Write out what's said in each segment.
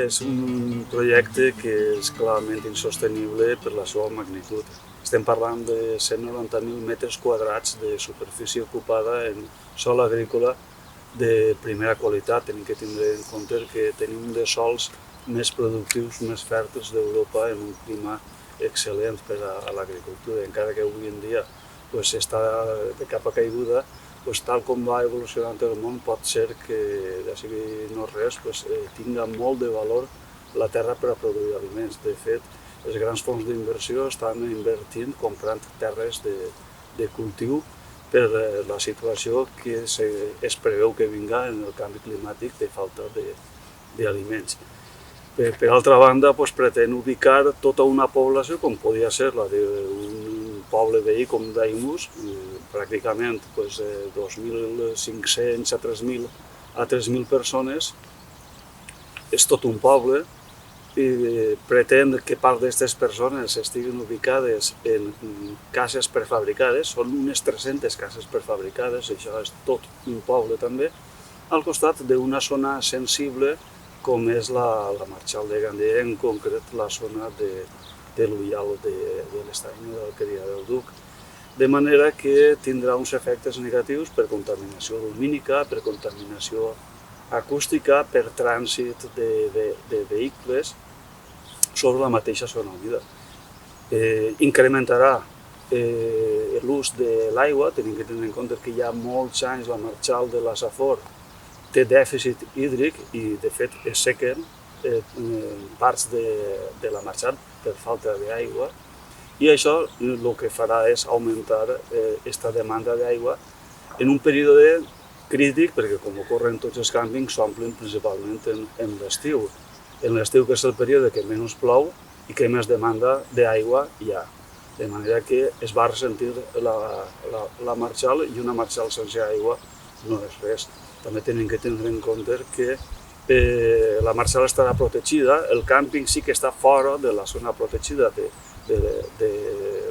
és un projecte que és clarament insostenible per la seva magnitud. Estem parlant de 190.000 metres quadrats de superfície ocupada en sòl agrícola de primera qualitat. Tenim que tindre en compte que tenim un dels sòls més productius, més fèrtils d'Europa en un clima excel·lent per a l'agricultura. Encara que avui en dia està de capa caiguda, tal com va evolucionant el món, pot ser que, ja sigui no res, tinga molt de valor la terra per a produir aliments. De fet, els grans fons d'inversió estan invertint, comprant terres de cultiu per la situació que es preveu que vinga en el canvi climàtic de falta d'aliments. Per altra banda, pretén ubicar tota una població, com podia ser la d'un poble veí com Daimús, pràcticament 2.500 a 3.000 persones. És tot un poble i pretén que part d'aquestes persones estiguin ubicades en cases prefabricades. Són unes 300 cases prefabricades, això és tot un poble també, al costat d'una zona sensible com és la Marxal de Gandia, en concret la zona de l'Ullal de l'Estany de l'Alqueria del Duc. De manera que tindrà uns efectes negatius per contaminació lumínica, per contaminació acústica, per trànsit de vehicles sobre la mateixa zona humida. Incrementarà l'ús de l'aigua, tenim que tenir en compte que hi ha molts anys la Marxal de la Safor té dèficit hídric i, de fet, es sequen parts de la Marxal per falta d'aigua, i això el que farà és augmentar aquesta demanda d'aigua en un període crític, perquè com ocorre en tots els càmpings, s'omplen principalment en l'estiu. En l'estiu, que és el període que menys plou i que més demanda d'aigua hi ha. De manera que es va ressentir la Marxal, i una Marxal sense aigua no és res. També tenim que tenir en compte que la Marxal estarà protegida, el càmping sí que està fora de la zona protegida de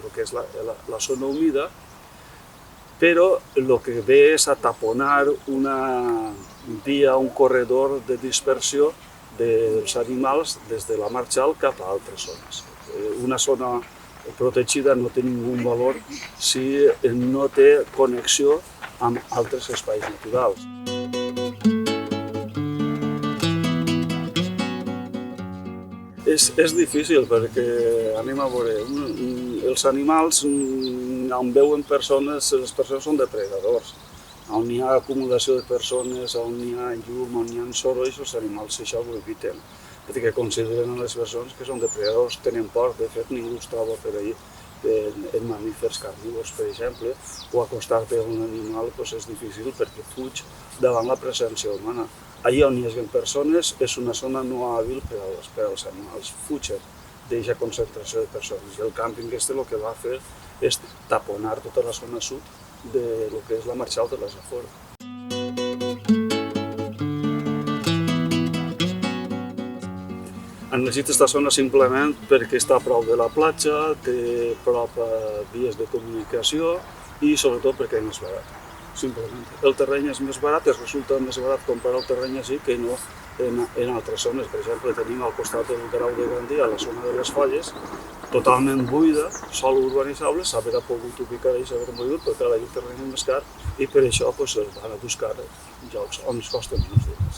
lo que és la zona humida, però el que ve és a taponar una via, un corredor de dispersió dels animals des de la Marxal cap a altres zones. Una zona protegida no té ningú valor si no té connexió amb altres espais naturals. És difícil perquè, anem a veure, els animals on veuen persones, les persones són depredadors. On hi ha acumulació de persones, on hi ha llum, on hi ha sorolls, els animals això ho eviten. Perquè consideren les persones que són depredadors, tenen por. De fet, ningú es troba per ahir en mamífers carnívors, per exemple, o acostar-te a un animal és difícil perquè fuig davant la presència humana. Allà on hi hagi persones és una zona no hàbil per als animals, fugen d'aquesta concentració de persones. I el càmping el que va fer és taponar tota la zona sud de lo que és la Marxal de la Safor. Han elegit aquesta zona simplement perquè està a prop de la platja, té prop vies de comunicació i sobretot perquè és més barat. Simplement. El terreny és més barat, es resulta més barat comprar el terreny així que no en altres zones. Per exemple, tenim al costat del Grau de Gandia, la zona de les Falles, totalment buida, sol urbanitzable, s'haurà pogut ubicar i s'haurà mogut, però clar, el terreny és més car i per això van a buscar llocs on es costen menys diners.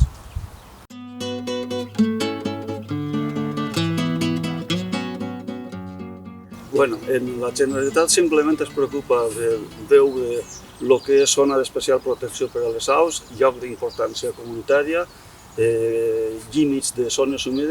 La Generalitat simplement es preocupa de veure el que és zona d'especial protecció per a les aus, lloc d'importància comunitària, límits de zones humides